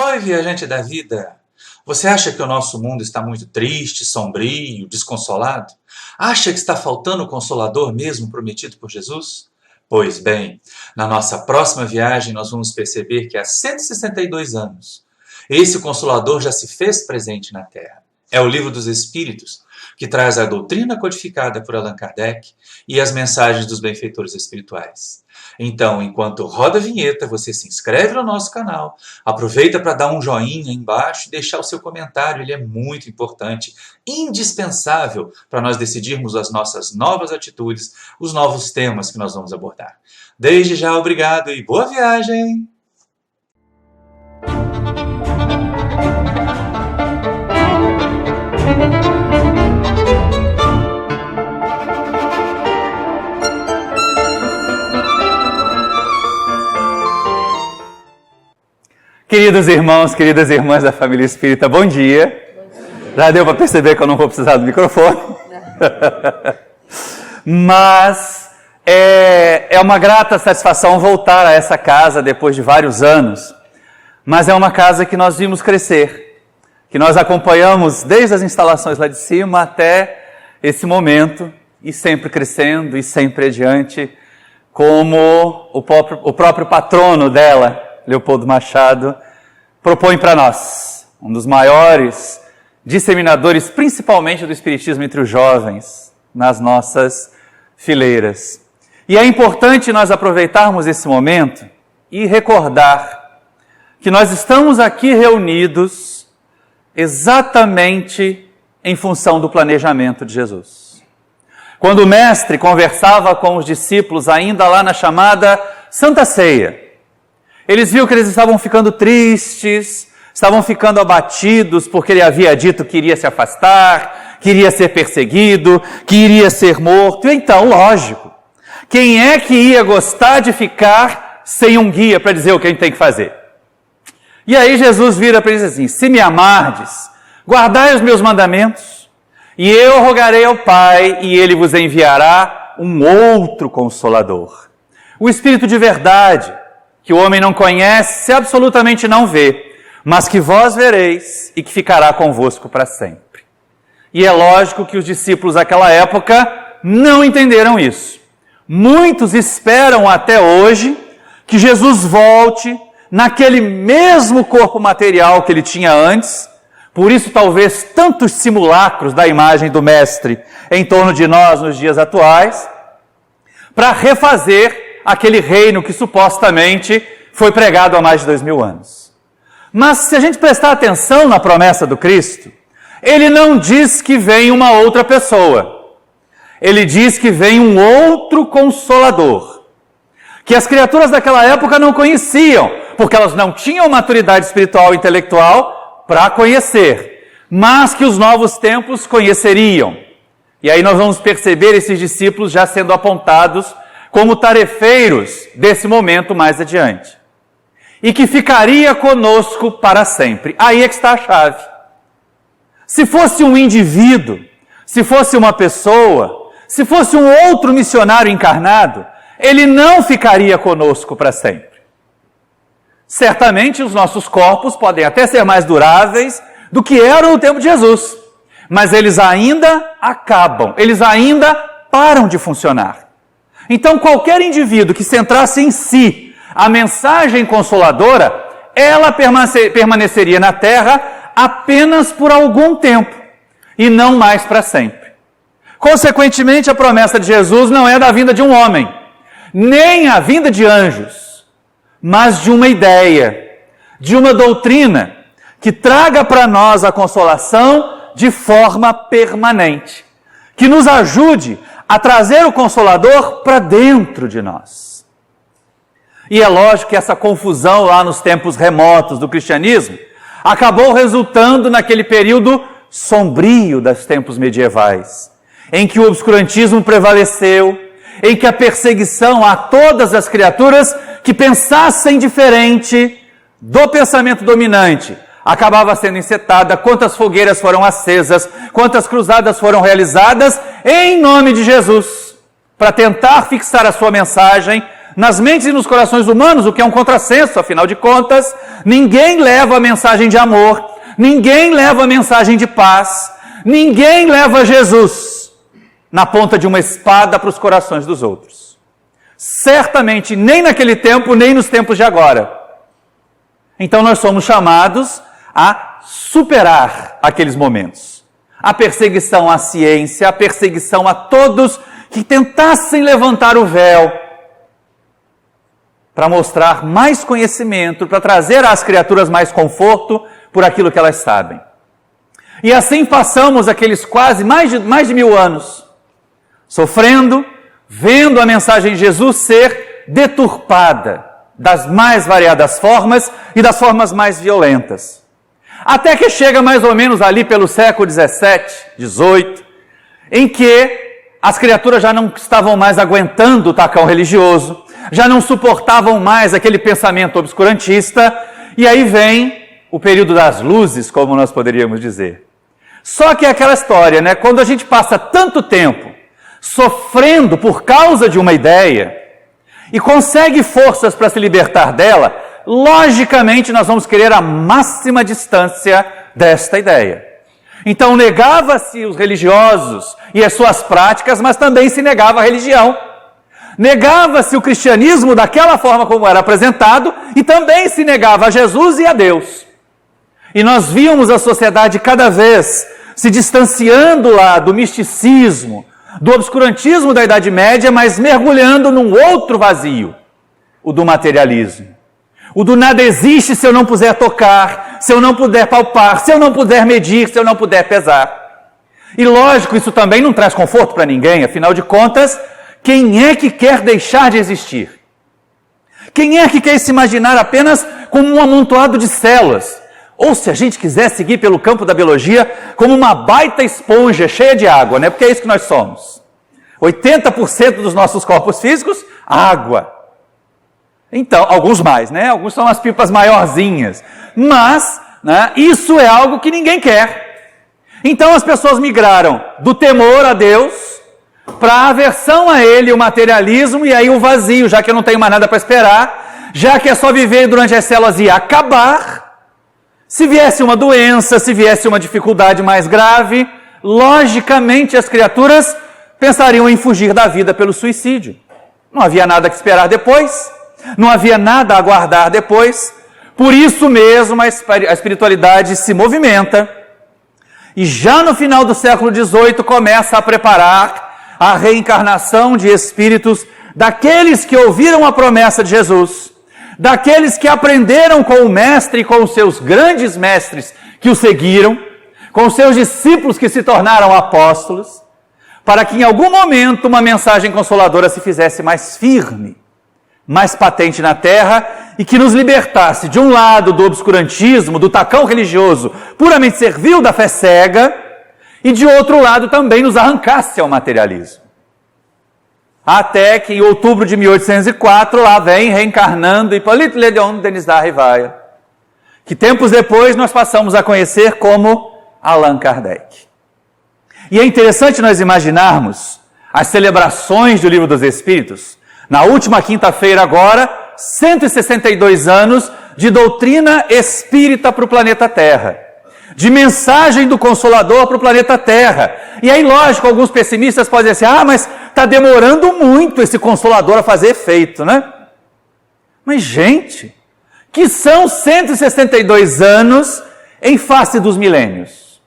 Oi, viajante da vida! Você acha que o nosso mundo está muito triste, sombrio, desconsolado? Acha que está faltando o Consolador mesmo prometido por Jesus? Pois bem, na nossa próxima viagem nós vamos perceber que há 162 anos, esse Consolador já se fez presente na Terra. É o Livro dos Espíritos, que traz a doutrina codificada por Allan Kardec e as mensagens dos benfeitores espirituais. Então, enquanto roda a vinheta, você se inscreve no nosso canal, aproveita para dar um joinha aí embaixo e deixar o seu comentário, ele é muito importante, indispensável para nós decidirmos as nossas novas atitudes, os novos temas que nós vamos abordar. Desde já, obrigado e boa viagem! Queridos irmãos, queridas irmãs da família espírita, bom dia. Já deu para perceber que eu não vou precisar do microfone. Mas é uma grata satisfação voltar a essa casa depois de vários anos. Mas é uma casa que nós vimos crescer, que nós acompanhamos desde as instalações lá de cima até esse momento, e sempre crescendo e sempre adiante, como o próprio patrono dela, Leopoldo Machado, propõe para nós, um dos maiores disseminadores, principalmente do Espiritismo entre os jovens, nas nossas fileiras. E é importante nós aproveitarmos esse momento e recordar que nós estamos aqui reunidos exatamente em função do planejamento de Jesus. Quando o Mestre conversava com os discípulos ainda lá na chamada Santa Ceia, eles viram que eles estavam ficando tristes, estavam ficando abatidos porque ele havia dito que iria se afastar, que iria ser perseguido, que iria ser morto. Então, lógico, quem é que ia gostar de ficar sem um guia para dizer o que a gente tem que fazer? E aí Jesus vira para eles assim: se me amardes, guardai os meus mandamentos, e eu rogarei ao Pai, e ele vos enviará um outro Consolador. O Espírito de verdade, que o homem não conhece, absolutamente não vê, mas que vós vereis e que ficará convosco para sempre. E é lógico que os discípulos daquela época não entenderam isso. Muitos esperam até hoje que Jesus volte naquele mesmo corpo material que ele tinha antes, por isso talvez tantos simulacros da imagem do Mestre em torno de nós nos dias atuais, para refazer aquele reino que supostamente foi pregado há mais de 2000 anos. Mas se a gente prestar atenção na promessa do Cristo, ele não diz que vem uma outra pessoa. Ele diz que vem um outro Consolador, que as criaturas daquela época não conheciam, porque elas não tinham maturidade espiritual e intelectual para conhecer, mas que os novos tempos conheceriam. E aí nós vamos perceber esses discípulos já sendo apontados como tarefeiros desse momento mais adiante. E que ficaria conosco para sempre. Aí é que está a chave. Se fosse um indivíduo, se fosse uma pessoa, se fosse um outro missionário encarnado, ele não ficaria conosco para sempre. Certamente os nossos corpos podem até ser mais duráveis do que eram no tempo de Jesus, mas eles ainda acabam, eles ainda param de funcionar. Então, qualquer indivíduo que centrasse em si a mensagem consoladora, ela permaneceria na Terra apenas por algum tempo, e não mais para sempre. Consequentemente, a promessa de Jesus não é da vinda de um homem, nem a vinda de anjos, mas de uma ideia, de uma doutrina, que traga para nós a consolação de forma permanente, que nos ajude a trazer o Consolador para dentro de nós. E é lógico que essa confusão lá nos tempos remotos do cristianismo acabou resultando naquele período sombrio dos tempos medievais, em que o obscurantismo prevaleceu, em que a perseguição a todas as criaturas que pensassem diferente do pensamento dominante acabava sendo encetada, quantas fogueiras foram acesas, quantas cruzadas foram realizadas em nome de Jesus, para tentar fixar a sua mensagem nas mentes e nos corações humanos, o que é um contrassenso, afinal de contas, ninguém leva a mensagem de amor, ninguém leva a mensagem de paz, ninguém leva Jesus na ponta de uma espada para os corações dos outros. Certamente, nem naquele tempo, nem nos tempos de agora. Então nós somos chamados a superar aqueles momentos. A perseguição à ciência, a perseguição a todos que tentassem levantar o véu para mostrar mais conhecimento, para trazer às criaturas mais conforto por aquilo que elas sabem. E assim passamos aqueles quase mais de 1000 anos, sofrendo, vendo a mensagem de Jesus ser deturpada das mais variadas formas e das formas mais violentas. Até que chega mais ou menos ali pelo século 17, 18, em que as criaturas já não estavam mais aguentando o tacão religioso, já não suportavam mais aquele pensamento obscurantista, e aí vem o período das luzes, como nós poderíamos dizer. Só que é aquela história, né? Quando a gente passa tanto tempo sofrendo por causa de uma ideia e consegue forças para se libertar dela, logicamente nós vamos querer a máxima distância desta ideia. Então negava-se os religiosos e as suas práticas, mas também se negava a religião. Negava-se o cristianismo daquela forma como era apresentado e também se negava a Jesus e a Deus. E nós víamos a sociedade cada vez se distanciando lá do misticismo, do obscurantismo da Idade Média, mas mergulhando num outro vazio, o do materialismo. O do nada existe se eu não puder tocar, se eu não puder palpar, se eu não puder medir, se eu não puder pesar. E lógico, isso também não traz conforto para ninguém, afinal de contas, quem é que quer deixar de existir? Quem é que quer se imaginar apenas como um amontoado de células? Ou, se a gente quiser seguir pelo campo da biologia, como uma baita esponja cheia de água, né? Porque é isso que nós somos. 80% dos nossos corpos físicos, água. Então, alguns mais, né? Alguns são as pipas maiorzinhas. Mas, né, isso é algo que ninguém quer. Então as pessoas migraram do temor a Deus para a aversão a Ele, o materialismo e aí o vazio, já que eu não tenho mais nada para esperar, já que é só viver durante as células e acabar. Se viesse uma doença, se viesse uma dificuldade mais grave, logicamente as criaturas pensariam em fugir da vida pelo suicídio. Não havia nada que esperar depois, não havia nada a aguardar depois, por isso mesmo a espiritualidade se movimenta e já no final do século XVIII começa a preparar a reencarnação de espíritos daqueles que ouviram a promessa de Jesus, daqueles que aprenderam com o mestre e com os seus grandes mestres que o seguiram, com os seus discípulos que se tornaram apóstolos, para que em algum momento uma mensagem consoladora se fizesse mais firme, mais patente na terra e que nos libertasse de um lado do obscurantismo, do tacão religioso puramente servil da fé cega e de outro lado também nos arrancasse ao materialismo. Até que em outubro de 1804 lá vem reencarnando Hippolyte Léon Denis Rivail, que tempos depois nós passamos a conhecer como Allan Kardec. E é interessante nós imaginarmos as celebrações do Livro dos Espíritos. Na última quinta-feira agora, 162 anos de doutrina espírita para o planeta Terra, de mensagem do Consolador para o planeta Terra. E aí, lógico, alguns pessimistas podem dizer assim, mas está demorando muito esse Consolador a fazer efeito, né? Mas, gente, que são 162 anos em face dos milênios.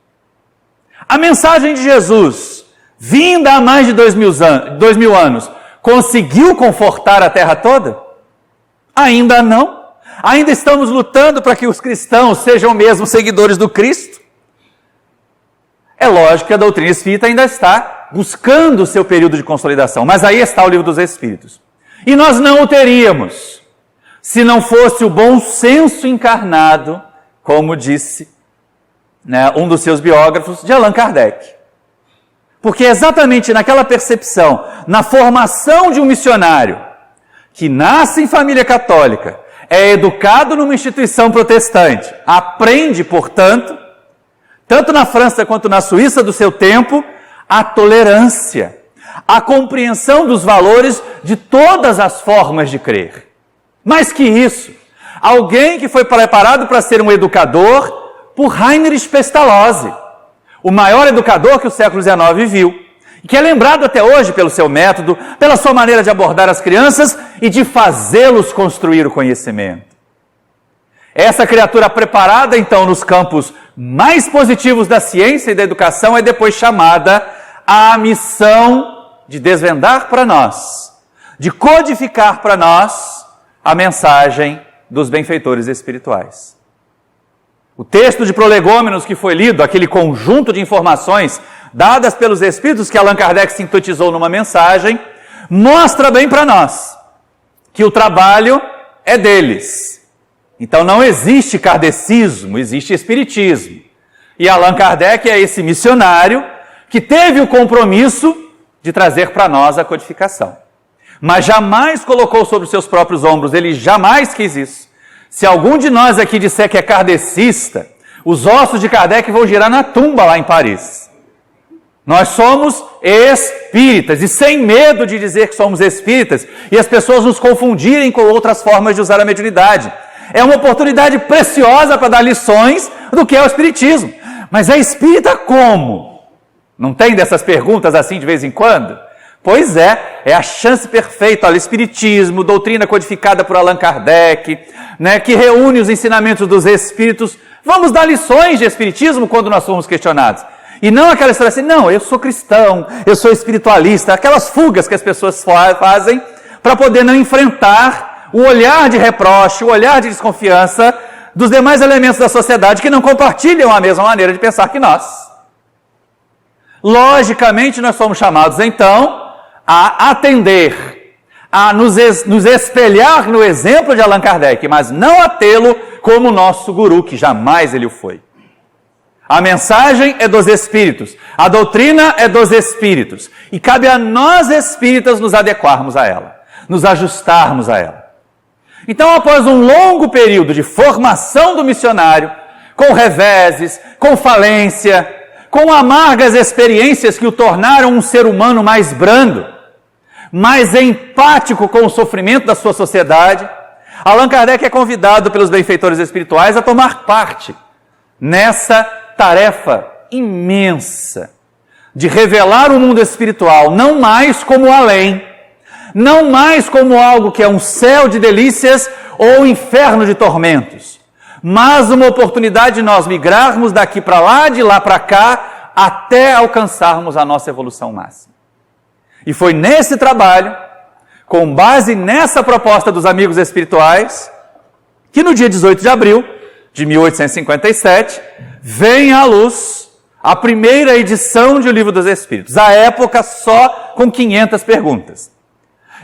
A mensagem de Jesus, vinda há mais de 2000 anos, conseguiu confortar a terra toda? Ainda não. Ainda estamos lutando para que os cristãos sejam mesmo seguidores do Cristo. É lógico que a doutrina espírita ainda está buscando o seu período de consolidação, mas aí está o Livro dos Espíritos. E nós não o teríamos se não fosse o bom senso encarnado, como disse, né, um dos seus biógrafos, de Allan Kardec. Porque exatamente naquela percepção, na formação de um missionário, que nasce em família católica, é educado numa instituição protestante, aprende, portanto, tanto na França quanto na Suíça do seu tempo, a tolerância, a compreensão dos valores de todas as formas de crer. Mais que isso, alguém que foi preparado para ser um educador por Heinrich Pestalozzi, o maior educador que o século XIX viu, e que é lembrado até hoje pelo seu método, pela sua maneira de abordar as crianças e de fazê-los construir o conhecimento. Essa criatura preparada, então, nos campos mais positivos da ciência e da educação é depois chamada à missão de desvendar para nós, de codificar para nós a mensagem dos benfeitores espirituais. O texto de Prolegômenos que foi lido, aquele conjunto de informações dadas pelos Espíritos que Allan Kardec sintetizou numa mensagem, mostra bem para nós que o trabalho é deles. Então não existe kardecismo, existe espiritismo. E Allan Kardec é esse missionário que teve o compromisso de trazer para nós a codificação. Mas jamais colocou sobre os seus próprios ombros, ele jamais quis isso. Se algum de nós aqui disser que é kardecista, os ossos de Kardec vão girar na tumba lá em Paris. Nós somos espíritas, e sem medo de dizer que somos espíritas, e as pessoas nos confundirem com outras formas de usar a mediunidade. É uma oportunidade preciosa para dar lições do que é o espiritismo. Mas é espírita como? Não tem dessas perguntas assim de vez em quando? Pois é a chance perfeita. Olha, espiritismo, doutrina codificada por Allan Kardec, que reúne os ensinamentos dos espíritos. Vamos dar lições de espiritismo quando nós formos questionados. E não aquela história assim, não, eu sou cristão, eu sou espiritualista, aquelas fugas que as pessoas fazem para poder não enfrentar o olhar de reproche, o olhar de desconfiança dos demais elementos da sociedade que não compartilham a mesma maneira de pensar que nós. Logicamente, nós somos chamados, então, a atender, a nos espelhar no exemplo de Allan Kardec, mas não a tê-lo como nosso guru, que jamais ele o foi. A mensagem é dos espíritos, a doutrina é dos espíritos, e cabe a nós espíritas nos adequarmos a ela, nos ajustarmos a ela. Então, após um longo período de formação do missionário, com reveses, com falência, com amargas experiências que o tornaram um ser humano mais brando, mais empático com o sofrimento da sua sociedade, Allan Kardec é convidado pelos benfeitores espirituais a tomar parte nessa tarefa imensa de revelar o mundo espiritual, não mais como além, não mais como algo que é um céu de delícias ou um inferno de tormentos, mas uma oportunidade de nós migrarmos daqui para lá, de lá para cá, até alcançarmos a nossa evolução máxima. E foi nesse trabalho, com base nessa proposta dos amigos espirituais, que no dia 18 de abril de 1857, vem à luz a primeira edição de O Livro dos Espíritos, à época só com 500 perguntas.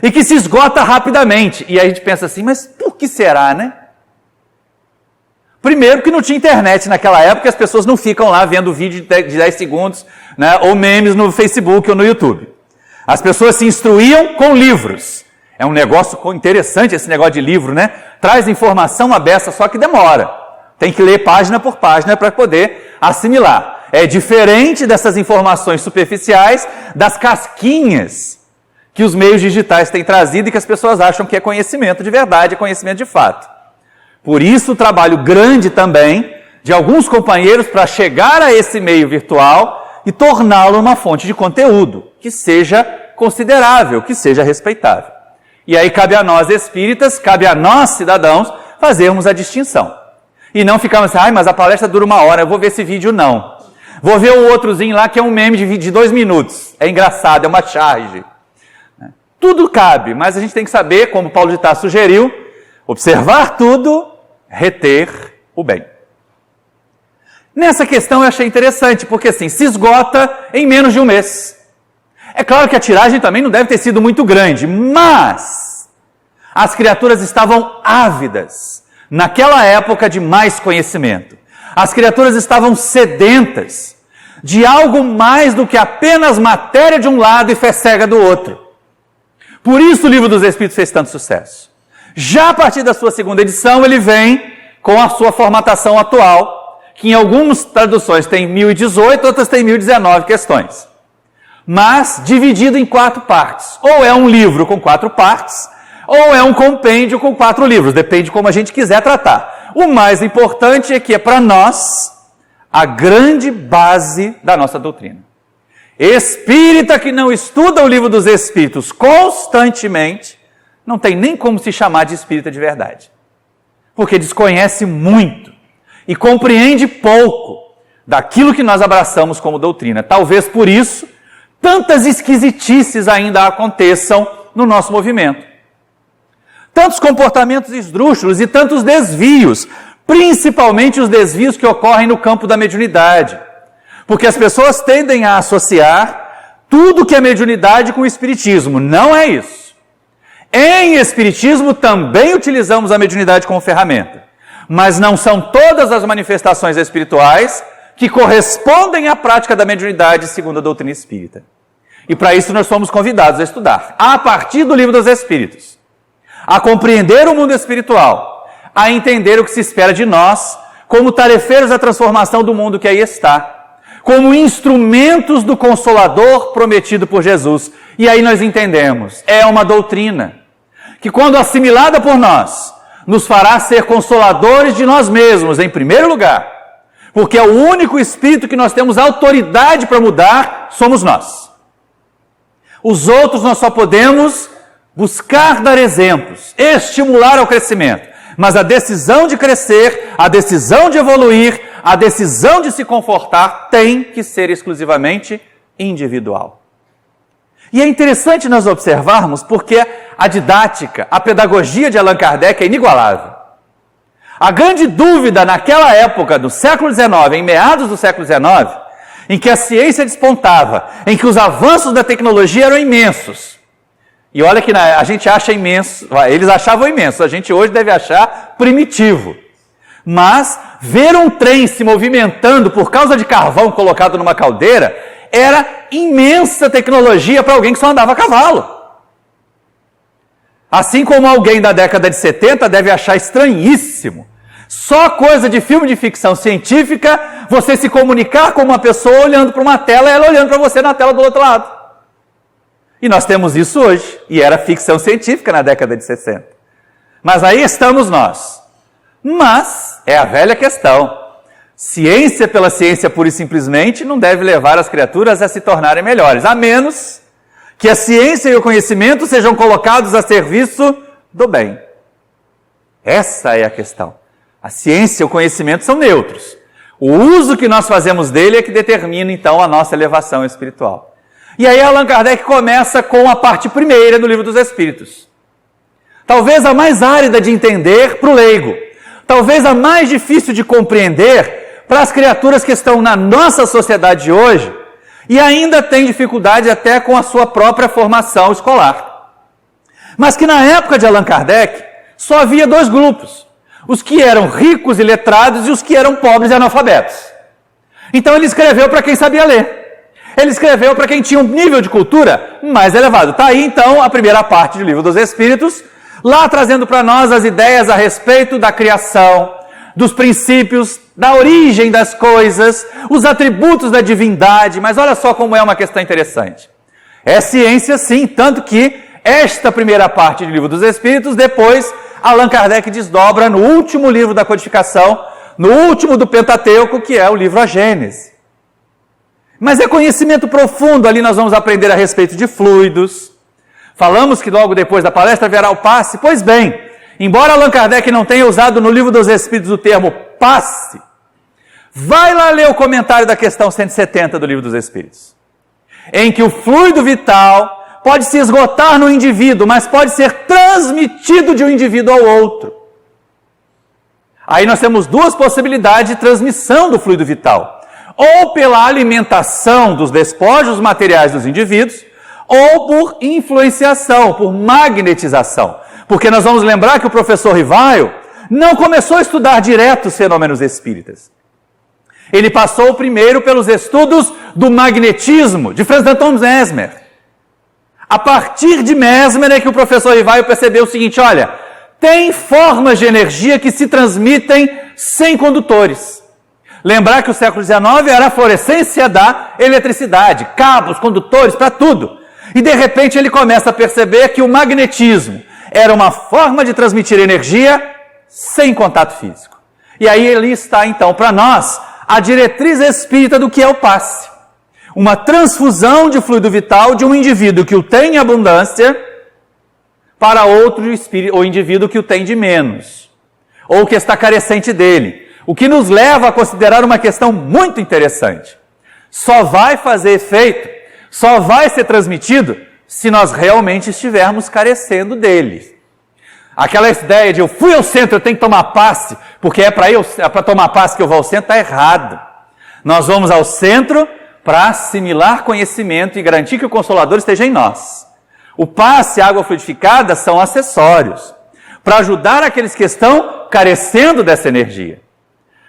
E que se esgota rapidamente. E aí a gente pensa assim, mas por que será, né? Primeiro que não tinha internet naquela época, as pessoas não ficam lá vendo vídeo de 10 segundos, ou memes no Facebook ou no YouTube. As pessoas se instruíam com livros. É um negócio interessante esse negócio de livro, né? Traz informação à beça, só que demora. Tem que ler página por página para poder assimilar. É diferente dessas informações superficiais, das casquinhas que os meios digitais têm trazido e que as pessoas acham que é conhecimento de verdade, é conhecimento de fato. Por isso o trabalho grande também de alguns companheiros para chegar a esse meio virtual e torná-lo uma fonte de conteúdo que seja considerável, que seja respeitável. E aí cabe a nós espíritas, cabe a nós cidadãos fazermos a distinção. E não ficarmos assim, mas a palestra dura 1 hora, eu vou ver esse vídeo não. Vou ver o outrozinho lá que é um meme de 2 minutos. É engraçado, é uma charge. Tudo cabe, mas a gente tem que saber, como Paulo de Tarso sugeriu, observar tudo, reter o bem. Nessa questão eu achei interessante, porque assim, se esgota em menos de 1 mês. É claro que a tiragem também não deve ter sido muito grande, mas as criaturas estavam ávidas naquela época de mais conhecimento. As criaturas estavam sedentas de algo mais do que apenas matéria de um lado e fé cega do outro. Por isso o Livro dos Espíritos fez tanto sucesso. Já a partir da sua 2ª edição, ele vem com a sua formatação atual, que em algumas traduções tem 1018, outras tem 1019 questões. mas dividido em 4 partes. Ou é um livro com 4 partes, ou é um compêndio com 4 livros, depende de como a gente quiser tratar. O mais importante é que é para nós a grande base da nossa doutrina. Espírita que não estuda o livro dos Espíritos constantemente, não tem nem como se chamar de espírita de verdade. Porque desconhece muito e compreende pouco daquilo que nós abraçamos como doutrina. Talvez por isso, tantas esquisitices ainda aconteçam no nosso movimento. Tantos comportamentos esdrúxulos e tantos desvios, principalmente os desvios que ocorrem no campo da mediunidade. Porque as pessoas tendem a associar tudo que é mediunidade com o espiritismo. Não é isso. Em espiritismo também utilizamos a mediunidade como ferramenta. Mas não são todas as manifestações espirituais que correspondem à prática da mediunidade segundo a doutrina espírita. E para isso nós fomos convidados a estudar, a partir do Livro dos Espíritos, a compreender o mundo espiritual, a entender o que se espera de nós, como tarefeiros da transformação do mundo que aí está, como instrumentos do Consolador prometido por Jesus. E aí nós entendemos, é uma doutrina que, quando assimilada por nós, nos fará ser consoladores de nós mesmos, em primeiro lugar, porque é o único espírito que nós temos autoridade para mudar, somos nós. Os outros nós só podemos buscar dar exemplos, estimular ao crescimento, mas a decisão de crescer, a decisão de evoluir, a decisão de se confortar tem que ser exclusivamente individual. E é interessante nós observarmos porque a didática, a pedagogia de Allan Kardec é inigualável. A grande dúvida naquela época do século XIX, em meados do século XIX, em que a ciência despontava, em que os avanços da tecnologia eram imensos. E olha que a gente acha imenso, eles achavam imenso, a gente hoje deve achar primitivo. Mas ver um trem se movimentando por causa de carvão colocado numa caldeira era imensa tecnologia para alguém que só andava a cavalo. Assim como alguém da década de 70 deve achar estranhíssimo, só coisa de filme de ficção científica, você se comunicar com uma pessoa olhando para uma tela e ela olhando para você na tela do outro lado. E nós temos isso hoje, e era ficção científica na década de 60. Mas aí estamos nós. Mas é a velha questão. Ciência pela ciência pura e simplesmente não deve levar as criaturas a se tornarem melhores, a menos que a ciência e o conhecimento sejam colocados a serviço do bem. Essa é a questão. A ciência e o conhecimento são neutros. O uso que nós fazemos dele é que determina, então, a nossa elevação espiritual. E aí Allan Kardec começa com a parte primeira do Livro dos Espíritos. Talvez a mais árida de entender para o leigo. Talvez a mais difícil de compreender para as criaturas que estão na nossa sociedade hoje e ainda têm dificuldade até com a sua própria formação escolar. Mas que na época de Allan Kardec só havia 2 grupos. Os que eram ricos e letrados e os que eram pobres e analfabetos. Então ele escreveu para quem sabia ler. Ele escreveu para quem tinha um nível de cultura mais elevado. Está aí, então, a primeira parte do Livro dos Espíritos, lá trazendo para nós as ideias a respeito da criação, dos princípios, da origem das coisas, os atributos da divindade. Mas olha só como é uma questão interessante. É ciência, sim, tanto que esta primeira parte do Livro dos Espíritos, depois Allan Kardec desdobra no último livro da codificação, no último do Pentateuco, que é o livro A Gênese. Mas é conhecimento profundo, ali nós vamos aprender a respeito de fluidos. Falamos que logo depois da palestra haverá o passe. Pois bem, embora Allan Kardec não tenha usado no Livro dos Espíritos o termo passe, vai lá ler o comentário da questão 170 do Livro dos Espíritos, em que o fluido vital pode se esgotar no indivíduo, mas pode ser transmitido de um indivíduo ao outro. Aí nós temos 2 possibilidades de transmissão do fluido vital. Ou pela alimentação dos despojos materiais dos indivíduos, ou por influenciação, por magnetização. Porque nós vamos lembrar que o professor Rivaio não começou a estudar direto os fenômenos espíritas. Ele passou primeiro pelos estudos do magnetismo, de Franz Anton Mesmer. A partir de Mesmer é que o professor Rivaio percebeu o seguinte: olha, tem formas de energia que se transmitem sem condutores. Lembrar que o século XIX era a florescência da eletricidade, cabos, condutores, para tudo. E de repente ele começa a perceber que o magnetismo era uma forma de transmitir energia sem contato físico. E aí ele está então para nós a diretriz espírita do que é o passe. Uma transfusão de fluido vital de um indivíduo que o tem em abundância para outro espírito, ou indivíduo que o tem de menos, ou que está carecente dele. O que nos leva a considerar uma questão muito interessante. Só vai fazer efeito, só vai ser transmitido se nós realmente estivermos carecendo dele. Aquela ideia de eu fui ao centro, eu tenho que tomar passe, porque é para tomar passe que eu vou ao centro, está errado. Nós vamos ao centro para assimilar conhecimento e garantir que o Consolador esteja em nós. O passe e a água fluidificada são acessórios, para ajudar aqueles que estão carecendo dessa energia.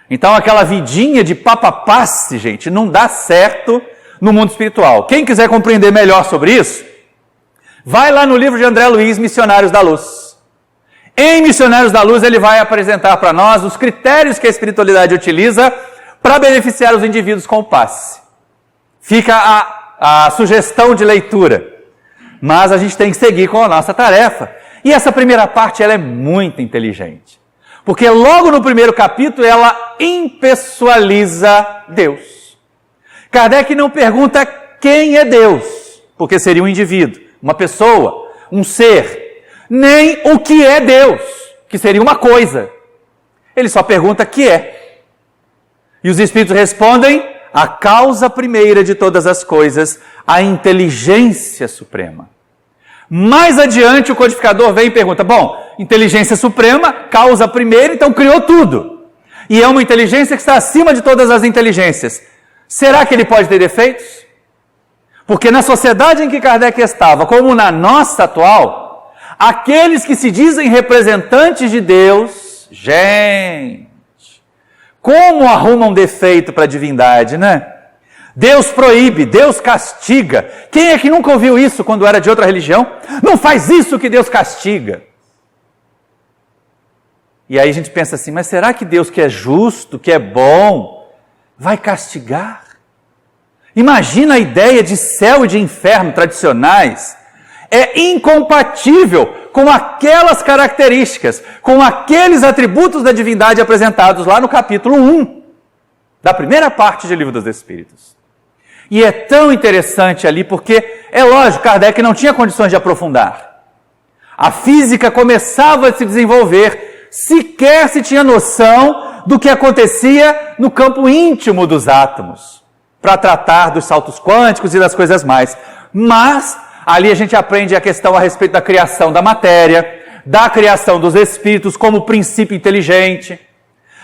Então aquela vidinha de passe, gente, não dá certo no mundo espiritual. Quem quiser compreender melhor sobre isso, vai lá no livro de André Luiz, Missionários da Luz. Em Missionários da Luz ele vai apresentar para nós os critérios que a espiritualidade utiliza para beneficiar os indivíduos com o passe. Fica a sugestão de leitura, mas a gente tem que seguir com a nossa tarefa. E essa primeira parte ela é muito inteligente, porque logo no primeiro capítulo ela impessoaliza Deus. Kardec não pergunta quem é Deus, porque seria um indivíduo, uma pessoa, um ser, nem o que é Deus, que seria uma coisa. Ele só pergunta que é. E os Espíritos respondem: a causa primeira de todas as coisas, a inteligência suprema. Mais adiante o codificador vem e pergunta: bom, inteligência suprema, causa primeira, então criou tudo. E é uma inteligência que está acima de todas as inteligências. Será que ele pode ter defeitos? Porque na sociedade em que Kardec estava, como na nossa atual, aqueles que se dizem representantes de Deus, gente, como arrumam defeito para a divindade, né? Deus proíbe, Deus castiga. Quem é que nunca ouviu isso quando era de outra religião? Não faz isso que Deus castiga. E aí a gente pensa assim, mas será que Deus que é justo, que é bom, vai castigar? Imagina a ideia de céu e de inferno tradicionais. É incompatível com aquelas características, com aqueles atributos da divindade apresentados lá no capítulo 1, da primeira parte do Livro dos Espíritos. E é tão interessante ali, porque, é lógico, Kardec não tinha condições de aprofundar. A física começava a se desenvolver, sequer se tinha noção do que acontecia no campo íntimo dos átomos, para tratar dos saltos quânticos e das coisas mais. Mas ali a gente aprende a questão a respeito da criação da matéria, da criação dos espíritos como princípio inteligente.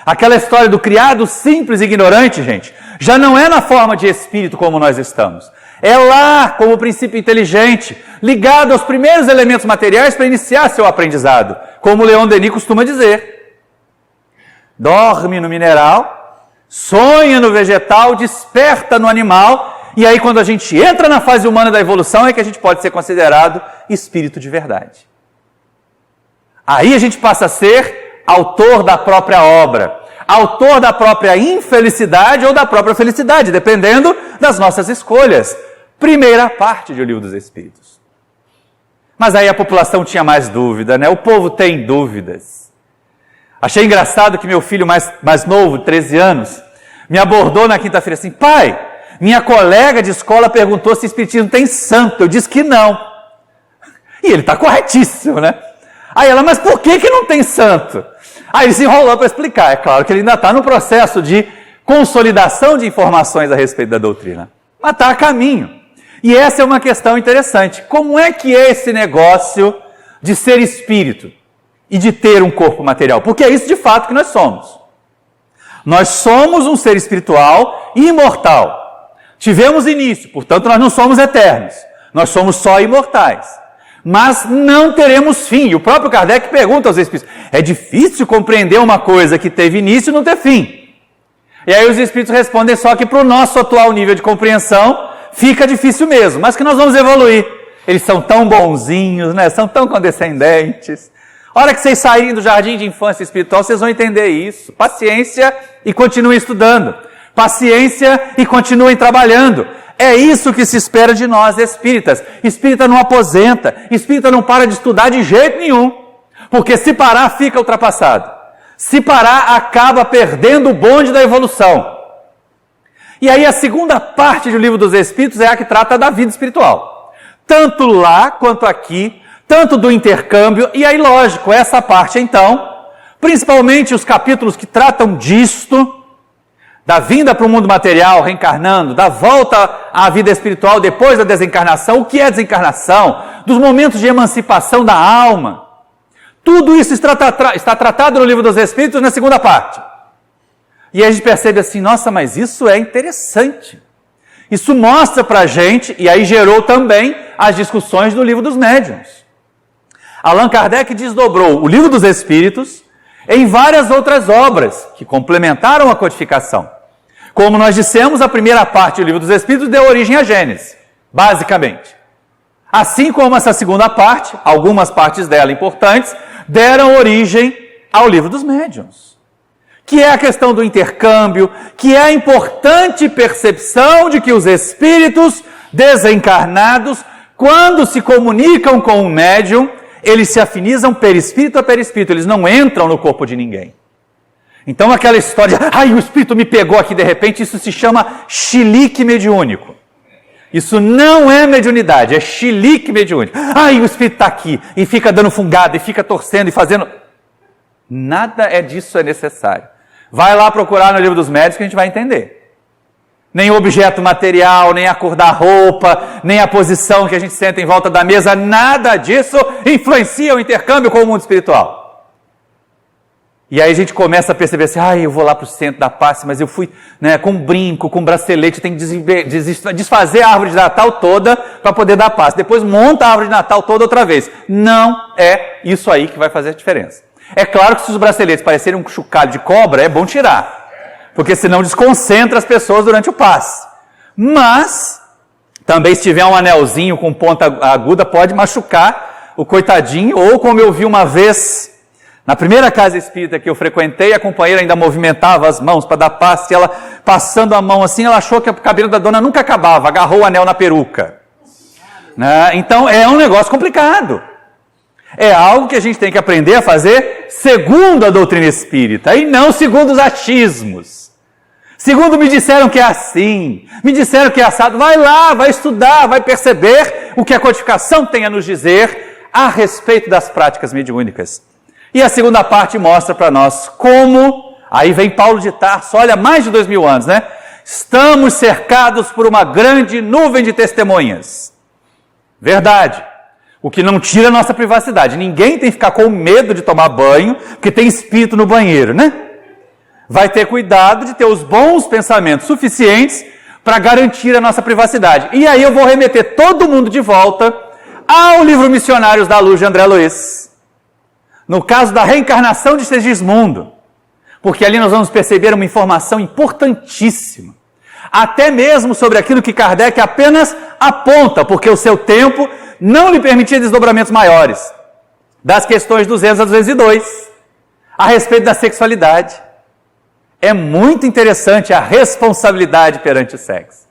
Aquela história do criado simples e ignorante, gente, já não é na forma de espírito como nós estamos. É lá como princípio inteligente, ligado aos primeiros elementos materiais para iniciar seu aprendizado. Como Leon Denis costuma dizer. Dorme no mineral, sonha no vegetal, desperta no animal, e aí quando a gente entra na fase humana da evolução é que a gente pode ser considerado espírito de verdade. Aí a gente passa a ser autor da própria obra, autor da própria infelicidade ou da própria felicidade, dependendo das nossas escolhas. Primeira parte do Livro dos Espíritos. Mas aí a população tinha mais dúvida, né? O povo tem dúvidas. Achei engraçado que meu filho mais novo, 13 anos, me abordou na quinta-feira assim: pai, minha colega de escola perguntou se espiritismo tem santo. Eu disse que não. E ele está corretíssimo, né? Aí ela, mas por que não tem santo? Aí ele se enrolou para explicar. É claro que ele ainda está no processo de consolidação de informações a respeito da doutrina. Mas está a caminho. E essa é uma questão interessante. Como é que é esse negócio de ser espírito e de ter um corpo material? Porque é isso de fato que nós somos. Nós somos um ser espiritual imortal. Tivemos início, portanto nós não somos eternos. Nós somos só imortais. Mas não teremos fim. E o próprio Kardec pergunta aos espíritos: é difícil compreender uma coisa que teve início e não ter fim. E aí os espíritos respondem só que para o nosso atual nível de compreensão fica difícil mesmo, mas que nós vamos evoluir. Eles são tão bonzinhos, né? São tão condescendentes. A hora que vocês saírem do jardim de infância espiritual, vocês vão entender isso. Paciência e continuem estudando. Paciência e continuem trabalhando. É isso que se espera de nós, espíritas. Espírita não aposenta. Espírita não para de estudar de jeito nenhum. Porque se parar, fica ultrapassado. Se parar, acaba perdendo o bonde da evolução. E aí a segunda parte do Livro dos Espíritos é a que trata da vida espiritual. Tanto lá quanto aqui, tanto do intercâmbio, e aí lógico, essa parte então, principalmente os capítulos que tratam disto, da vinda para o mundo material, reencarnando, da volta à vida espiritual depois da desencarnação, o que é desencarnação, dos momentos de emancipação da alma. Tudo isso está tratado no Livro dos Espíritos na segunda parte. E a gente percebe assim, nossa, mas isso é interessante. Isso mostra para a gente, e aí gerou também as discussões do Livro dos Médiuns. Allan Kardec desdobrou o Livro dos Espíritos em várias outras obras que complementaram a codificação. Como nós dissemos, a primeira parte do Livro dos Espíritos deu origem à Gênese, basicamente. Assim como essa segunda parte, algumas partes dela importantes, deram origem ao Livro dos Médiuns, que é a questão do intercâmbio, que é a importante percepção de que os espíritos desencarnados, quando se comunicam com o médium, eles se afinizam perispírito a perispírito, eles não entram no corpo de ninguém. Então aquela história de, o espírito me pegou aqui de repente, isso se chama chilique mediúnico. Isso não é mediunidade, é chilique mediúnico. O espírito está aqui, e fica dando fungada, e fica torcendo e fazendo... Nada disso é necessário. Vai lá procurar no Livro dos Médiuns que a gente vai entender. Nem o objeto material, nem a cor da roupa, nem a posição que a gente senta em volta da mesa, nada disso influencia o intercâmbio com o mundo espiritual. E aí a gente começa a perceber assim, eu vou lá para o centro da paz, mas eu fui com um brinco, com um bracelete, tem que desfazer a árvore de Natal toda para poder dar paz. Depois monta a árvore de Natal toda outra vez. Não é isso aí que vai fazer a diferença. É claro que se os braceletes parecerem um chocalho de cobra, é bom tirar, porque senão desconcentra as pessoas durante o passe. Mas, também se tiver um anelzinho com ponta aguda, pode machucar o coitadinho, ou como eu vi uma vez, na primeira casa espírita que eu frequentei, a companheira ainda movimentava as mãos para dar passe, e ela passando a mão assim, ela achou que o cabelo da dona nunca acabava, agarrou o anel na peruca. Então é um negócio complicado. É algo que a gente tem que aprender a fazer segundo a doutrina espírita, e não segundo os achismos. Segundo me disseram que é assim, me disseram que é assado, vai lá, vai estudar, vai perceber o que a codificação tem a nos dizer a respeito das práticas mediúnicas. E a segunda parte mostra para nós como, aí vem Paulo de Tarso, olha, mais de 2000 anos, né? Estamos cercados por uma grande nuvem de testemunhas. Verdade. O que não tira a nossa privacidade. Ninguém tem que ficar com medo de tomar banho, porque tem espírito no banheiro, né? Vai ter cuidado de ter os bons pensamentos suficientes para garantir a nossa privacidade. E aí eu vou remeter todo mundo de volta ao livro Missionários da Luz de André Luiz. No caso da reencarnação de Segismundo. Porque ali nós vamos perceber uma informação importantíssima. Até mesmo sobre aquilo que Kardec apenas aponta, porque o seu tempo não lhe permitia desdobramentos maiores. Das questões 200 a 202, a respeito da sexualidade. É muito interessante a responsabilidade perante o sexo.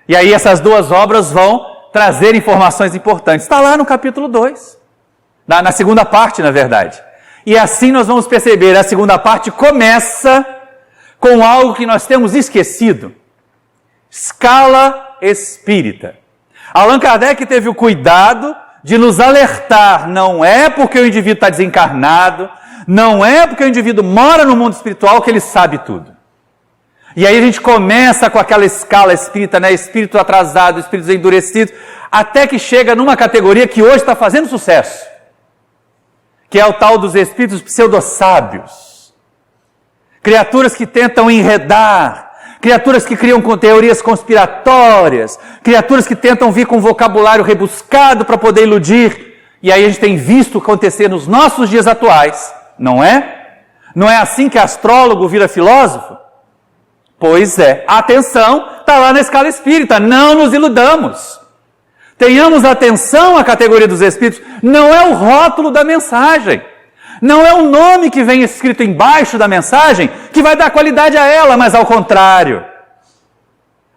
E aí essas duas obras vão trazer informações importantes. Está lá no capítulo 2. Na segunda parte, na verdade. E assim nós vamos perceber, a segunda parte começa com algo que nós temos esquecido. Escala espírita. Allan Kardec teve o cuidado de nos alertar, não é porque o indivíduo está desencarnado, não é porque o indivíduo mora no mundo espiritual que ele sabe tudo. E aí a gente começa com aquela escala espírita, né? Espírito atrasado, espíritos endurecidos, até que chega numa categoria que hoje está fazendo sucesso, que é o tal dos espíritos pseudo-sábios. Criaturas que tentam enredar, criaturas que criam com teorias conspiratórias, criaturas que tentam vir com vocabulário rebuscado para poder iludir. E aí a gente tem visto acontecer nos nossos dias atuais, não é? Não é assim que astrólogo vira filósofo? Pois é. Atenção, está lá na escala espírita, não nos iludamos. Tenhamos atenção à categoria dos espíritos, não é o rótulo da mensagem. Não é o nome que vem escrito embaixo da mensagem que vai dar qualidade a ela, mas ao contrário.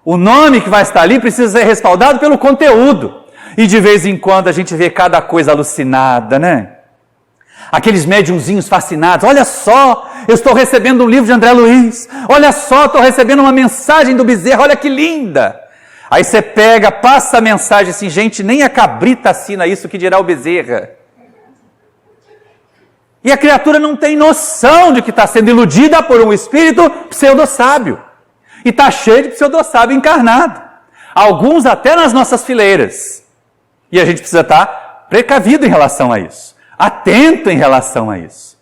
O nome que vai estar ali precisa ser respaldado pelo conteúdo. E de vez em quando a gente vê cada coisa alucinada, né? Aqueles médiumzinhos fascinados. Olha só, eu estou recebendo um livro de André Luiz. Olha só, estou recebendo uma mensagem do Bezerra. Olha que linda. Aí você pega, passa a mensagem assim, gente, nem a cabrita assina isso, que dirá o Bezerra. E a criatura não tem noção de que está sendo iludida por um espírito pseudo-sábio. E está cheio de pseudo-sábio encarnado. Alguns até nas nossas fileiras. E a gente precisa estar precavido em relação a isso. Atento em relação a isso.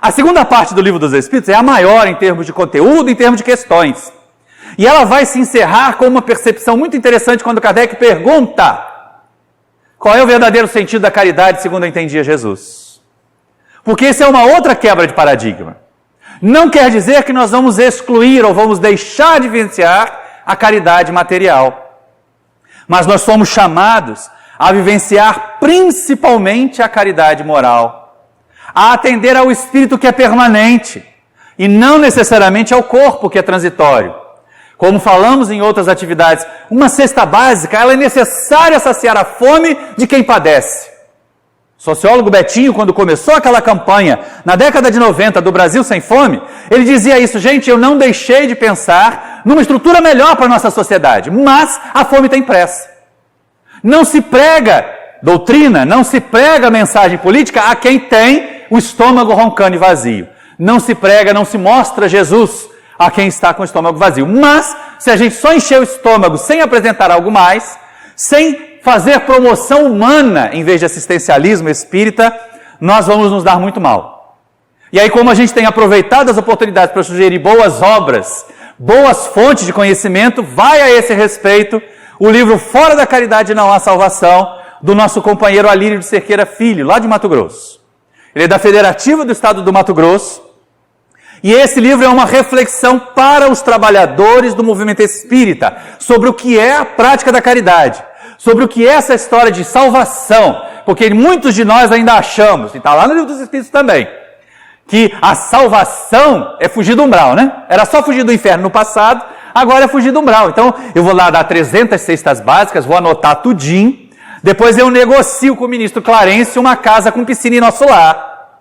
A segunda parte do Livro dos Espíritos é a maior em termos de conteúdo, em termos de questões. E ela vai se encerrar com uma percepção muito interessante quando Kardec pergunta: qual é o verdadeiro sentido da caridade segundo entendia Jesus? Porque isso é uma outra quebra de paradigma. Não quer dizer que nós vamos excluir ou vamos deixar de vivenciar a caridade material. Mas nós somos chamados a vivenciar principalmente a caridade moral, a atender ao espírito que é permanente e não necessariamente ao corpo que é transitório. Como falamos em outras atividades, uma cesta básica, ela é necessária saciar a fome de quem padece. O sociólogo Betinho, quando começou aquela campanha na década de 90 do Brasil Sem Fome, ele dizia isso: gente, eu não deixei de pensar numa estrutura melhor para a nossa sociedade, mas a fome tem pressa. Não se prega doutrina, não se prega mensagem política a quem tem o estômago roncando e vazio. Não se prega, não se mostra Jesus a quem está com o estômago vazio. Mas, se a gente só encher o estômago sem apresentar algo mais, sem fazer promoção humana em vez de assistencialismo espírita, nós vamos nos dar muito mal. E aí, como a gente tem aproveitado as oportunidades para sugerir boas obras, boas fontes de conhecimento, vai a esse respeito o livro Fora da Caridade Não Há Salvação, do nosso companheiro Alírio de Cerqueira Filho, lá de Mato Grosso. Ele é da Federativa do Estado do Mato Grosso, e esse livro é uma reflexão para os trabalhadores do movimento espírita, sobre o que é a prática da caridade, sobre o que é essa história de salvação, porque muitos de nós ainda achamos, e está lá no Livro dos Espíritos também, que a salvação é fugir do umbral, né? Era só fugir do inferno no passado, agora é fugir do umbral. Então, eu vou lá dar 300 cestas básicas, vou anotar tudinho, depois eu negocio com o ministro Clarence uma casa com piscina em nosso lar.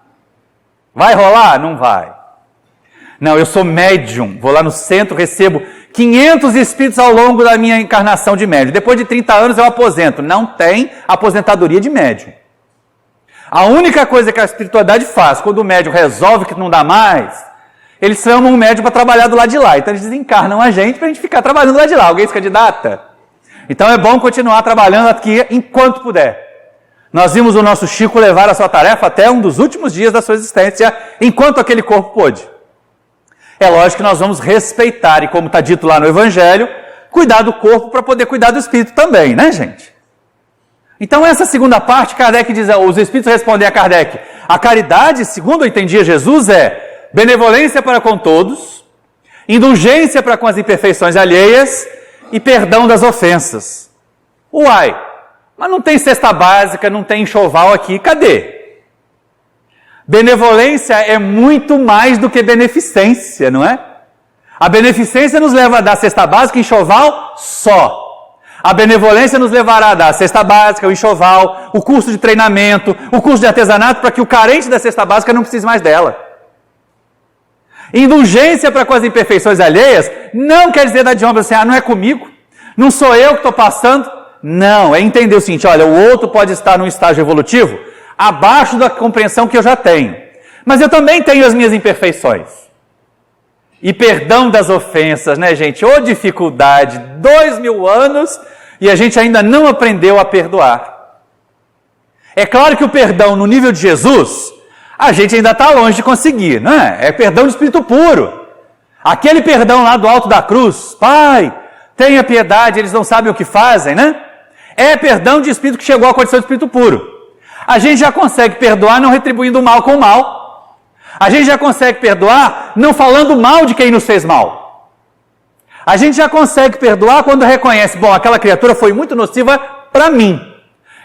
Vai rolar? Não vai. Não, eu sou médium, vou lá no centro, recebo 500 espíritos ao longo da minha encarnação de médium. Depois de 30 anos eu aposento. Não tem aposentadoria de médium. A única coisa que a espiritualidade faz, quando o médium resolve que não dá mais, eles chamam o médium para trabalhar do lado de lá. Então eles desencarnam a gente para a gente ficar trabalhando do lado de lá. Alguém se candidata? Então é bom continuar trabalhando aqui enquanto puder. Nós vimos o nosso Chico levar a sua tarefa até um dos últimos dias da sua existência, enquanto aquele corpo pôde. É lógico que nós vamos respeitar, e como está dito lá no Evangelho, cuidar do corpo para poder cuidar do espírito também, né, gente? Então, essa segunda parte, Kardec diz, os espíritos respondem a Kardec: a caridade, segundo entendia Jesus, é benevolência para com todos, indulgência para com as imperfeições alheias e perdão das ofensas. Uai, mas não tem cesta básica, não tem enxoval aqui, cadê? Benevolência é muito mais do que beneficência, não é? A beneficência nos leva a dar cesta básica e enxoval só. A benevolência nos levará a dar a cesta básica, o enxoval, o curso de treinamento, o curso de artesanato, para que o carente da cesta básica não precise mais dela. Indulgência para com as imperfeições alheias não quer dizer dar de ombro assim: não é comigo, não sou eu que estou passando. Não, é entender o seguinte: olha, o outro pode estar num estágio evolutivo abaixo da compreensão que eu já tenho, mas eu também tenho as minhas imperfeições. E perdão das ofensas, né, gente? Ô dificuldade, 2000 anos e a gente ainda não aprendeu a perdoar. É claro que o perdão no nível de Jesus, a gente ainda está longe de conseguir, não é? É perdão de espírito puro. Aquele perdão lá do alto da cruz: Pai, tenha piedade, eles não sabem o que fazem, né? É perdão de espírito que chegou à condição de espírito puro. A gente já consegue perdoar não retribuindo o mal com o mal. A gente já consegue perdoar não falando mal de quem nos fez mal. A gente já consegue perdoar quando reconhece: bom, aquela criatura foi muito nociva para mim,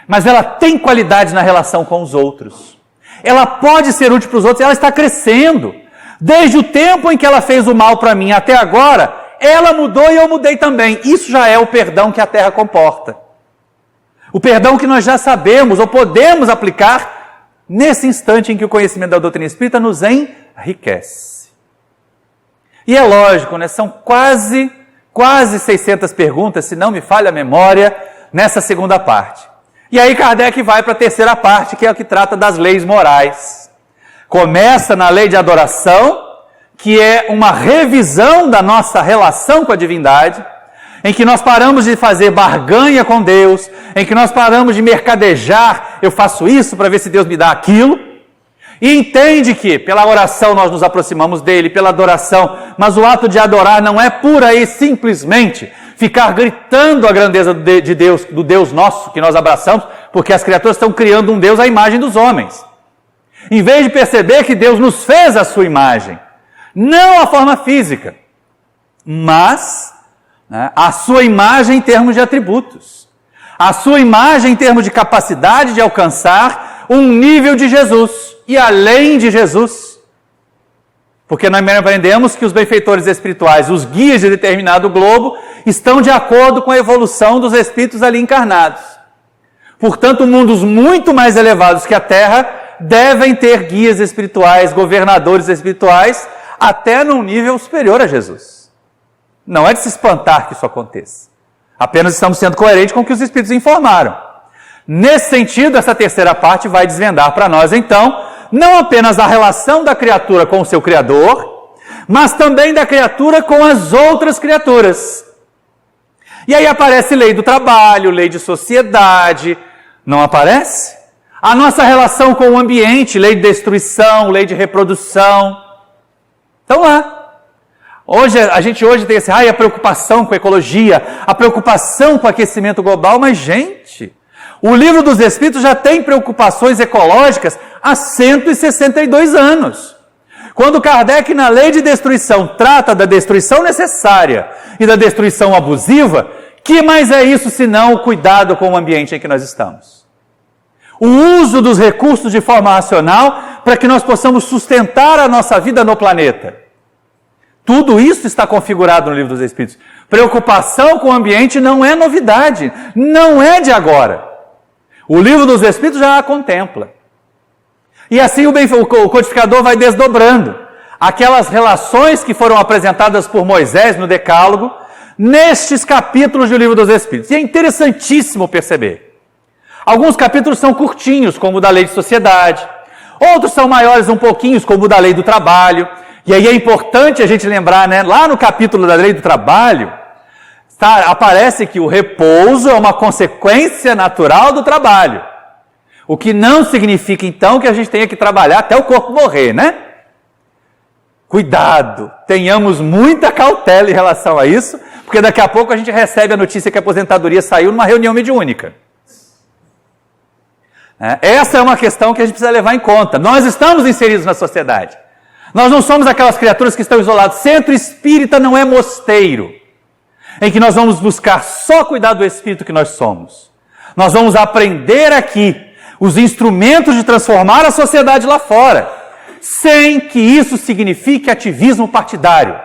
mas ela tem qualidades na relação com os outros. ela pode ser útil para os outros, ela está crescendo. Desde o tempo em que ela fez o mal para mim até agora, ela mudou e eu mudei também. Isso já é o perdão que a terra comporta. O perdão que nós já sabemos ou podemos aplicar nesse instante em que o conhecimento da doutrina espírita nos enriquece. E é lógico, né? São quase 600 perguntas, se não me falha a memória, nessa segunda parte. E aí Kardec vai para a terceira parte, que é o que trata das leis morais. Começa na lei de adoração, que é uma revisão da nossa relação com a divindade, em que nós paramos de fazer barganha com Deus, em que nós paramos de mercadejar, eu faço isso para ver se Deus me dá aquilo, e entende que pela oração nós nos aproximamos dele, pela adoração, mas o ato de adorar não é pura e simplesmente ficar gritando a grandeza de Deus, do Deus nosso que nós abraçamos, porque as criaturas estão criando um Deus à imagem dos homens. Em vez de perceber que Deus nos fez a sua imagem, não a forma física, mas a sua imagem em termos de atributos, a sua imagem em termos de capacidade de alcançar um nível de Jesus e além de Jesus. Porque nós aprendemos que os benfeitores espirituais, os guias de determinado globo, estão de acordo com a evolução dos espíritos ali encarnados. Portanto, mundos muito mais elevados que a Terra devem ter guias espirituais, governadores espirituais, até num nível superior a Jesus. Não é de se espantar que isso aconteça. Apenas estamos sendo coerentes com o que os espíritos informaram. Nesse sentido, essa terceira parte vai desvendar para nós, então, não apenas a relação da criatura com o seu Criador, mas também da criatura com as outras criaturas. E aí aparece lei do trabalho, lei de sociedade, não aparece? A nossa relação com o ambiente, lei de destruição, lei de reprodução. Estão lá. A gente hoje tem a preocupação com a ecologia, a preocupação com o aquecimento global, mas gente, o Livro dos Espíritos já tem preocupações ecológicas há 162 anos. Quando Kardec, na lei de destruição, trata da destruição necessária e da destruição abusiva, que mais é isso senão o cuidado com o ambiente em que nós estamos? O uso dos recursos de forma racional para que nós possamos sustentar a nossa vida no planeta. Tudo isso está configurado no Livro dos Espíritos. Preocupação com o ambiente não é novidade, não é de agora. O Livro dos Espíritos já a contempla. E assim o codificador vai desdobrando aquelas relações que foram apresentadas por Moisés no Decálogo, nestes capítulos do Livro dos Espíritos. E é interessantíssimo perceber. Alguns capítulos são curtinhos, como o da Lei de Sociedade. Outros são maiores um pouquinho, como o da Lei do Trabalho. E aí é importante a gente lembrar, lá no capítulo da Lei do Trabalho, aparece que o repouso é uma consequência natural do trabalho. O que não significa, então, que a gente tenha que trabalhar até o corpo morrer, né? Cuidado, tenhamos muita cautela em relação a isso, porque daqui a pouco a gente recebe a notícia que a aposentadoria saiu numa reunião mediúnica. Essa é uma questão que a gente precisa levar em conta. Nós estamos inseridos na sociedade. Nós não somos aquelas criaturas que estão isoladas. Centro espírita não é mosteiro, em que nós vamos buscar só cuidar do espírito que nós somos. Nós vamos aprender aqui os instrumentos de transformar a sociedade lá fora, sem que isso signifique ativismo partidário.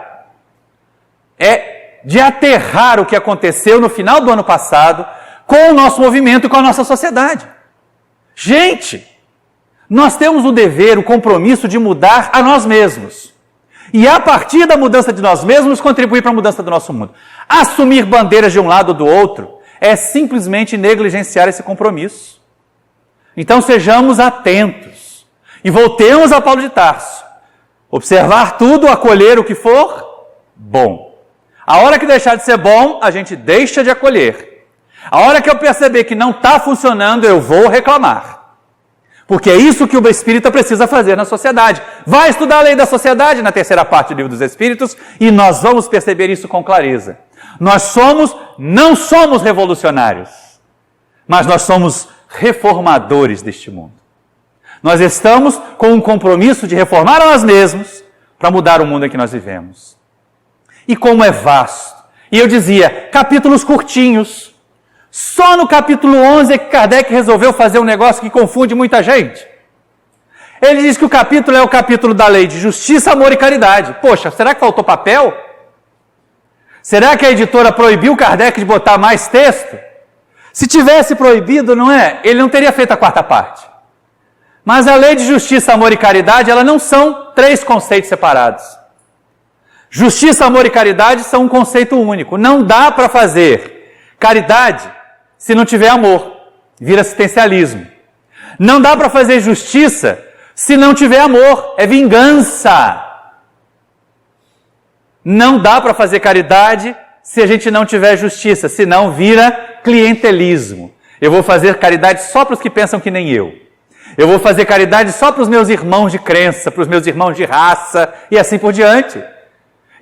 É de aterrar o que aconteceu no final do ano passado com o nosso movimento e com a nossa sociedade. Gente, nós temos o dever, o compromisso de mudar a nós mesmos. E a partir da mudança de nós mesmos, contribuir para a mudança do nosso mundo. Assumir bandeiras de um lado ou do outro é simplesmente negligenciar esse compromisso. Então sejamos atentos e voltemos a Paulo de Tarso. Observar tudo, acolher o que for bom. A hora que deixar de ser bom, a gente deixa de acolher. A hora que eu perceber que não está funcionando, eu vou reclamar. Porque é isso que o espírita precisa fazer na sociedade. Vai estudar a lei da sociedade na terceira parte do Livro dos Espíritos e nós vamos perceber isso com clareza. Nós não somos revolucionários, mas nós somos reformadores deste mundo. Nós estamos com um compromisso de reformar a nós mesmos para mudar o mundo em que nós vivemos. E como é vasto. E eu dizia, capítulos curtinhos. Só no capítulo 11 é que Kardec resolveu fazer um negócio que confunde muita gente. Ele diz que o capítulo é o capítulo da lei de justiça, amor e caridade. Poxa, será que faltou papel? Será que a editora proibiu Kardec de botar mais texto? Se tivesse proibido, não é? Ele não teria feito a quarta parte. Mas a lei de justiça, amor e caridade, elas não são 3 conceitos separados. Justiça, amor e caridade são um conceito único. Não dá para fazer caridade se não tiver amor. Vira assistencialismo. Não dá para fazer justiça se não tiver amor. É vingança. Não dá para fazer caridade se a gente não tiver justiça, senão vira clientelismo. Eu vou fazer caridade só para os que pensam que nem eu. Eu vou fazer caridade só para os meus irmãos de crença, para os meus irmãos de raça e assim por diante.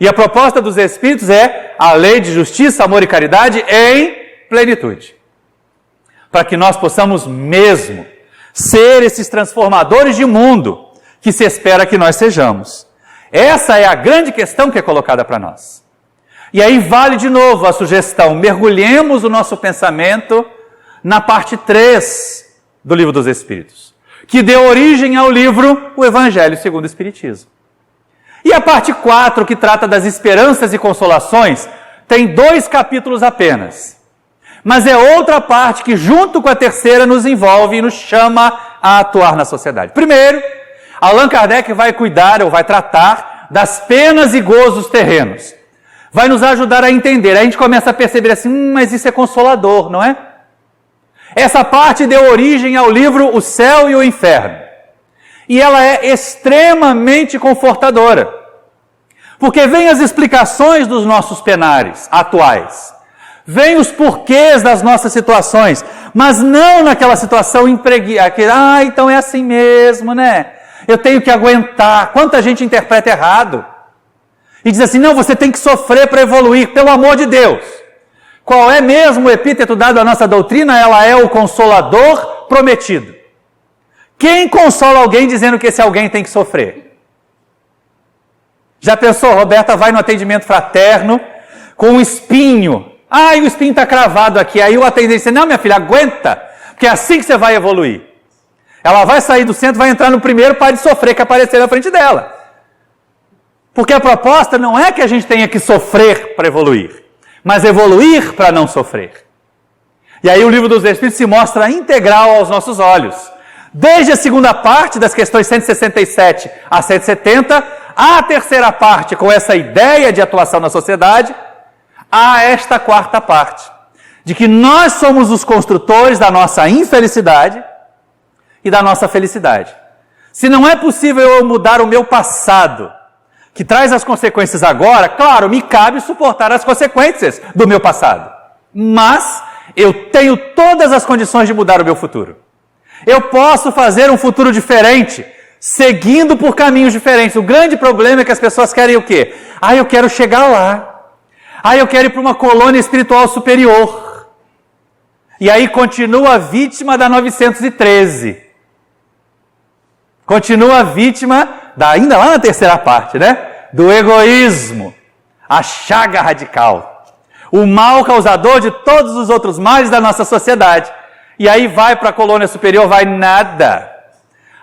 E a proposta dos Espíritos é a lei de justiça, amor e caridade em plenitude. Para que nós possamos mesmo ser esses transformadores de mundo que se espera que nós sejamos. Essa é a grande questão que é colocada para nós. E aí vale de novo a sugestão, mergulhemos o nosso pensamento na parte 3 do Livro dos Espíritos, que deu origem ao livro O Evangelho segundo o Espiritismo. E a parte 4, que trata das esperanças e consolações, tem 2 capítulos apenas. Mas é outra parte que, junto com a terceira, nos envolve e nos chama a atuar na sociedade. Primeiro, Allan Kardec vai cuidar, ou vai tratar, das penas e gozos terrenos. Vai nos ajudar a entender. Aí a gente começa a perceber assim, mas isso é consolador, não é? Essa parte deu origem ao livro O Céu e o Inferno. E ela é extremamente confortadora. Porque vem as explicações dos nossos penares atuais. Vem os porquês das nossas situações. Mas não naquela situação então é assim mesmo, né? Eu tenho que aguentar. Quanta gente interpreta errado. E diz assim, não, você tem que sofrer para evoluir, pelo amor de Deus. Qual é mesmo o epíteto dado à nossa doutrina? Ela é o consolador prometido. Quem consola alguém dizendo que esse alguém tem que sofrer? Já pensou, Roberta vai no atendimento fraterno com um espinho. O espinho está cravado aqui. Aí o atendente diz, não, minha filha, aguenta, porque é assim que você vai evoluir. Ela vai sair do centro, vai entrar no primeiro par de sofrer que aparecer na frente dela. Porque a proposta não é que a gente tenha que sofrer para evoluir, mas evoluir para não sofrer. E aí o Livro dos Espíritos se mostra integral aos nossos olhos. Desde a segunda parte, das questões 167 a 170, a terceira parte, com essa ideia de atuação na sociedade, a esta quarta parte, de que nós somos os construtores da nossa infelicidade e da nossa felicidade. Se não é possível eu mudar o meu passado, que traz as consequências agora, claro, me cabe suportar as consequências do meu passado. Mas eu tenho todas as condições de mudar o meu futuro. Eu posso fazer um futuro diferente, seguindo por caminhos diferentes. O grande problema é que as pessoas querem o quê? Eu quero chegar lá. Eu quero ir para uma colônia espiritual superior. E aí continua vítima da 913. Continua vítima, ainda lá na terceira parte, né? Do egoísmo, a chaga radical, o mal causador de todos os outros males da nossa sociedade. E aí vai para a colônia superior, vai nada.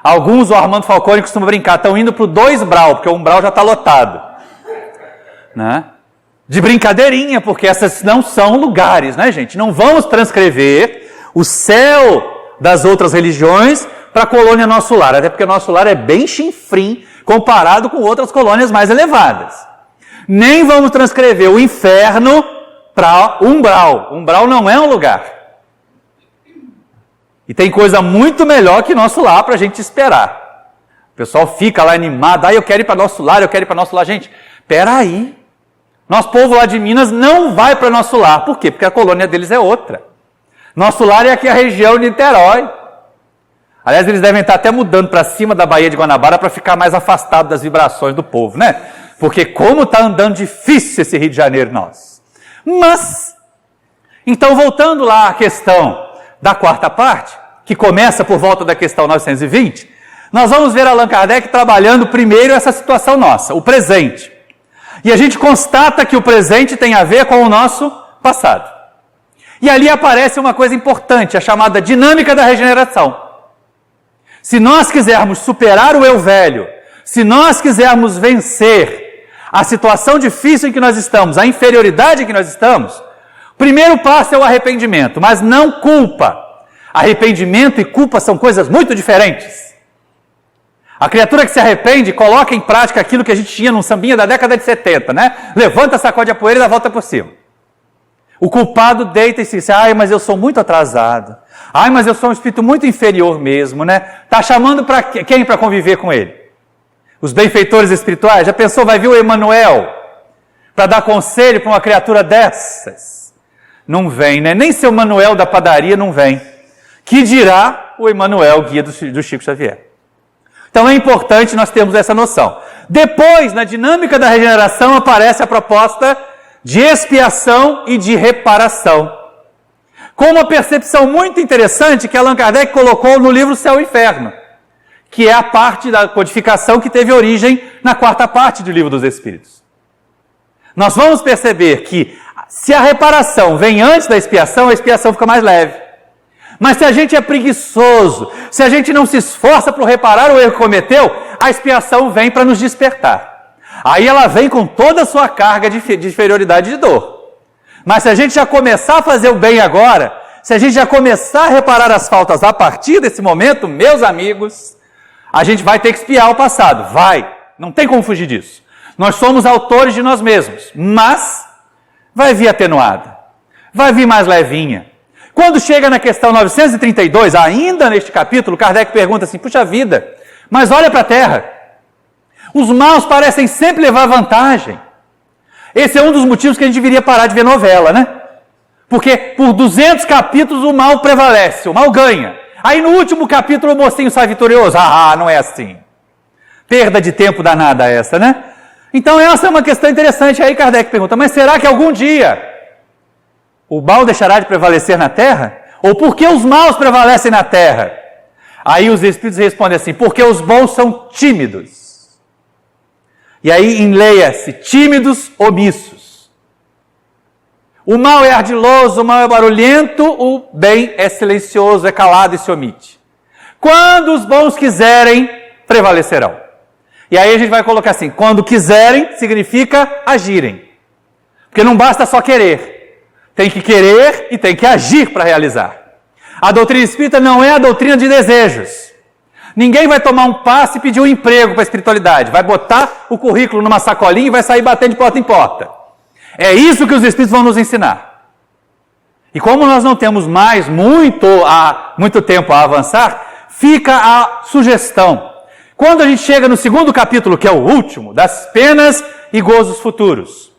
Alguns, o Armando Falcone costuma brincar, estão indo para o 2 Brau, porque o 1 Brau já está lotado. Né? De brincadeirinha, porque essas não são lugares, né, gente? Não vamos transcrever o céu das outras religiões para a colônia Nosso Lar, até porque o Nosso Lar é bem chinfrim comparado com outras colônias mais elevadas. Nem vamos transcrever o inferno para Umbral. Umbral não é um lugar. E tem coisa muito melhor que Nosso Lar para a gente esperar. O pessoal fica lá animado, eu quero ir para Nosso Lar, eu quero ir para Nosso Lar. Gente, peraí. Nosso povo lá de Minas não vai para Nosso Lar. Por quê? Porque a colônia deles é outra. Nosso Lar é aqui a região de Niterói. Aliás, eles devem estar até mudando para cima da Baía de Guanabara para ficar mais afastado das vibrações do povo, né? Porque como está andando difícil esse Rio de Janeiro nosso. Mas, então voltando lá à questão da quarta parte, que começa por volta da questão 920, nós vamos ver Allan Kardec trabalhando primeiro essa situação nossa, o presente. E a gente constata que o presente tem a ver com o nosso passado. E ali aparece uma coisa importante, a chamada dinâmica da regeneração. Se nós quisermos superar o eu velho, se nós quisermos vencer a situação difícil em que nós estamos, a inferioridade em que nós estamos, o primeiro passo é o arrependimento, mas não culpa. Arrependimento e culpa são coisas muito diferentes. A criatura que se arrepende coloca em prática aquilo que a gente tinha num sambinha da década de 70, né? Levanta, sacode a poeira e dá a volta por cima. O culpado deita e se diz, ai, mas eu sou muito atrasado. Ai, mas eu sou um espírito muito inferior mesmo, né? Está chamando para quem para conviver com ele? Os benfeitores espirituais? Já pensou, vai vir o Emanuel para dar conselho para uma criatura dessas? Não vem, né? Nem seu Manuel da padaria não vem. Que dirá o Emanuel, guia do Chico Xavier? Então é importante nós termos essa noção. Depois, na dinâmica da regeneração, aparece a proposta de expiação e de reparação. Com uma percepção muito interessante que Allan Kardec colocou no livro Céu e Inferno, que é a parte da codificação que teve origem na quarta parte do Livro dos Espíritos. Nós vamos perceber que se a reparação vem antes da expiação, a expiação fica mais leve. Mas se a gente é preguiçoso, se a gente não se esforça para reparar o erro que cometeu, a expiação vem para nos despertar. Aí ela vem com toda a sua carga de inferioridade e de dor. Mas se a gente já começar a fazer o bem agora, se a gente já começar a reparar as faltas a partir desse momento, meus amigos, a gente vai ter que expiar o passado. Vai, não tem como fugir disso. Nós somos autores de nós mesmos, mas vai vir atenuada, vai vir mais levinha. Quando chega na questão 932, ainda neste capítulo, Kardec pergunta assim, puxa vida, mas olha para a Terra, os maus parecem sempre levar vantagem. Esse é um dos motivos que a gente deveria parar de ver novela, né? Porque por 200 capítulos o mal prevalece, o mal ganha. Aí no último capítulo o mocinho sai vitorioso. Ah, não é assim. Perda de tempo danada essa, né? Então essa é uma questão interessante. Aí Kardec pergunta, mas será que algum dia o mal deixará de prevalecer na Terra? Ou por que os maus prevalecem na Terra? Aí os Espíritos respondem assim, porque os bons são tímidos. E aí enleia-se, tímidos, omissos. O mal é ardiloso, o mal é barulhento, o bem é silencioso, é calado e se omite. Quando os bons quiserem, prevalecerão. E aí a gente vai colocar assim, quando quiserem, significa agirem. Porque não basta só querer. Tem que querer e tem que agir para realizar. A doutrina espírita não é a doutrina de desejos. Ninguém vai tomar um passe e pedir um emprego para a espiritualidade. Vai botar o currículo numa sacolinha e vai sair batendo de porta em porta. É isso que os Espíritos vão nos ensinar. E como nós não temos mais muito tempo a avançar, fica a sugestão. Quando a gente chega no segundo capítulo, que é o último, das penas e gozos futuros,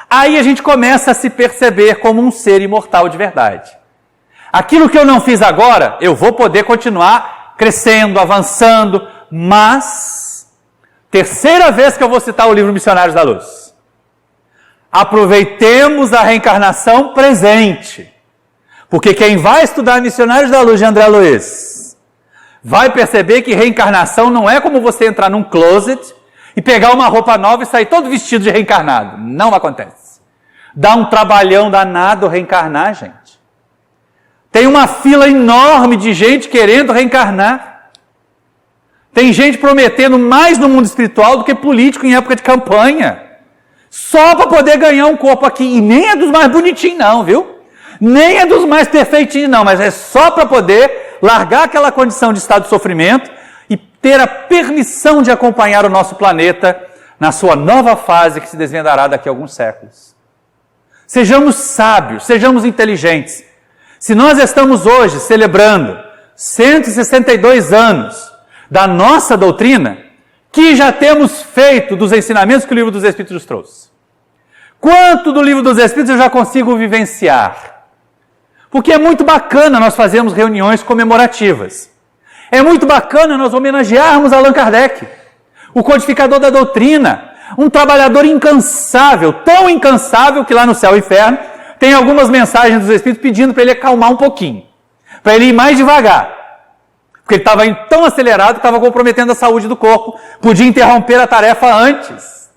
aí a gente começa a se perceber como um ser imortal de verdade. Aquilo que eu não fiz agora, eu vou poder continuar crescendo, avançando, mas, terceira vez que eu vou citar o livro Missionários da Luz, aproveitemos a reencarnação presente, porque quem vai estudar Missionários da Luz de André Luiz, vai perceber que reencarnação não é como você entrar num closet e pegar uma roupa nova e sair todo vestido de reencarnado. Não acontece. Dá um trabalhão danado reencarnar, gente. Tem uma fila enorme de gente querendo reencarnar. Tem gente prometendo mais no mundo espiritual do que político em época de campanha. Só para poder ganhar um corpo aqui. E nem é dos mais bonitinhos não, viu? Nem é dos mais perfeitinhos não, mas é só para poder largar aquela condição de estado de sofrimento e ter a permissão de acompanhar o nosso planeta na sua nova fase que se desvendará daqui a alguns séculos. Sejamos sábios, sejamos inteligentes. Se nós estamos hoje celebrando 162 anos da nossa doutrina, que já temos feito dos ensinamentos que o Livro dos Espíritos nos trouxe? Quanto do Livro dos Espíritos eu já consigo vivenciar? Porque é muito bacana nós fazermos reuniões comemorativas. É muito bacana nós homenagearmos Allan Kardec, o codificador da doutrina, um trabalhador incansável, tão incansável que lá no Céu e Inferno tem algumas mensagens dos Espíritos pedindo para ele acalmar um pouquinho, para ele ir mais devagar, porque ele estava indo tão acelerado que estava comprometendo a saúde do corpo, podia interromper a tarefa antes.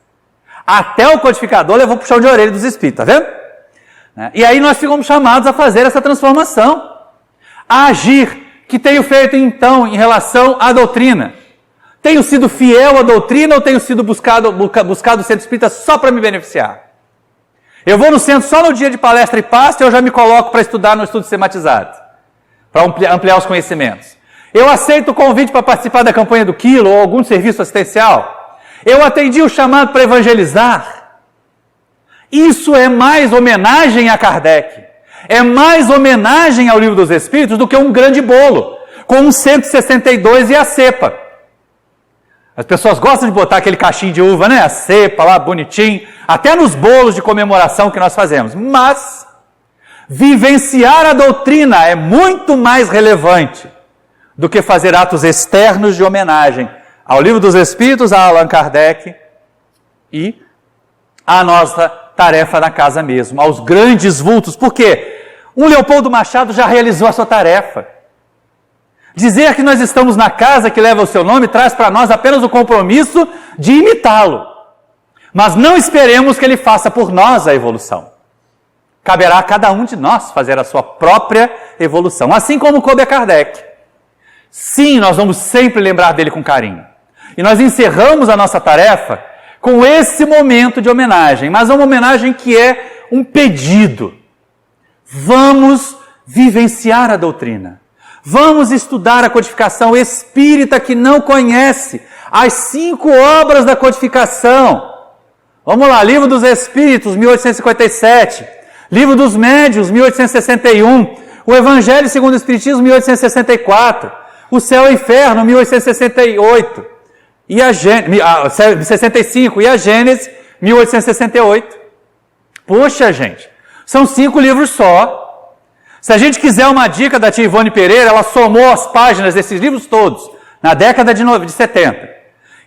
Até o codificador levou o puxão de orelha dos Espíritos, tá vendo? E aí nós ficamos chamados a fazer essa transformação, a agir. que tenho feito então em relação à doutrina? Tenho sido fiel à doutrina ou tenho sido buscado o centro espírita só para me beneficiar? Eu vou no centro só no dia de palestra e passe, eu já me coloco para estudar no estudo sistematizado, para ampliar os conhecimentos. Eu aceito o convite para participar da campanha do quilo ou algum serviço assistencial. Eu atendi o chamado para evangelizar. Isso é mais homenagem a Kardec. É mais homenagem ao Livro dos Espíritos do que um grande bolo, com um 162 e a cepa. As pessoas gostam de botar aquele cachinho de uva, né? A cepa lá, bonitinho, até nos bolos de comemoração que nós fazemos. Mas vivenciar a doutrina é muito mais relevante do que fazer atos externos de homenagem ao Livro dos Espíritos, a Allan Kardec e à nossa tarefa na casa mesmo, aos grandes vultos. Por quê? Um Leopoldo Machado já realizou a sua tarefa. Dizer que nós estamos na casa que leva o seu nome traz para nós apenas o compromisso de imitá-lo. Mas não esperemos que ele faça por nós a evolução. Caberá a cada um de nós fazer a sua própria evolução, assim como coube a Kardec. Sim, nós vamos sempre lembrar dele com carinho. E nós encerramos a nossa tarefa com esse momento de homenagem, mas é uma homenagem que é um pedido. Vamos vivenciar a doutrina. Vamos estudar a codificação espírita que não conhece as 5 obras da codificação. Vamos lá, Livro dos Espíritos, 1857. Livro dos Médiuns, 1861. O Evangelho segundo o Espiritismo, 1864. O Céu e o Inferno, 1868. E a 65. E a Gênesis, 1868. Poxa, gente, são 5 livros só. Se a gente quiser uma dica da tia Ivone Pereira, ela somou as páginas desses livros todos, na década de 70,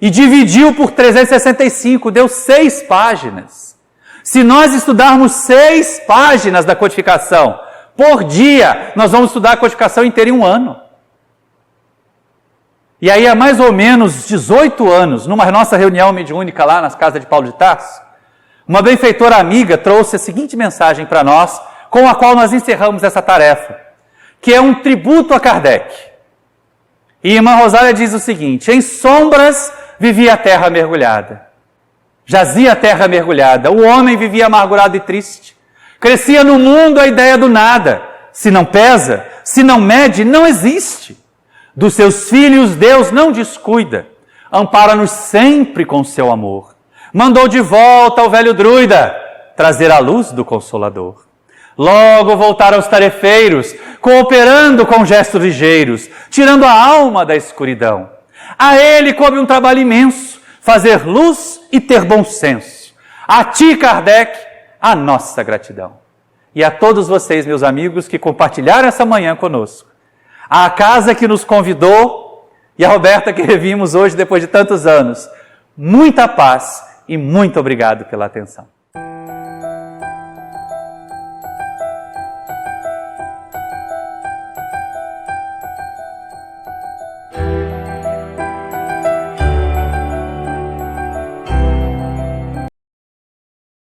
e dividiu por 365, deu 6 páginas. Se nós estudarmos 6 páginas da codificação por dia, nós vamos estudar a codificação inteira em um ano. E aí, há mais ou menos 18 anos, numa nossa reunião mediúnica lá nas casas de Paulo de Tarso, uma benfeitora amiga trouxe a seguinte mensagem para nós, com a qual nós encerramos essa tarefa, que é um tributo a Kardec. E irmã Rosália diz o seguinte: em sombras vivia a terra mergulhada, jazia a terra mergulhada, o homem vivia amargurado e triste, crescia no mundo a ideia do nada, se não pesa, se não mede, não existe. Dos seus filhos Deus não descuida, ampara-nos sempre com seu amor. Mandou de volta ao velho druida trazer a luz do Consolador. Logo voltaram os tarefeiros, cooperando com gestos ligeiros, tirando a alma da escuridão. A ele coube um trabalho imenso, fazer luz e ter bom senso. A ti, Kardec, a nossa gratidão. E a todos vocês, meus amigos, que compartilharam essa manhã conosco. A casa que nos convidou e a Roberta que revimos hoje depois de tantos anos. Muita paz e muito obrigado pela atenção.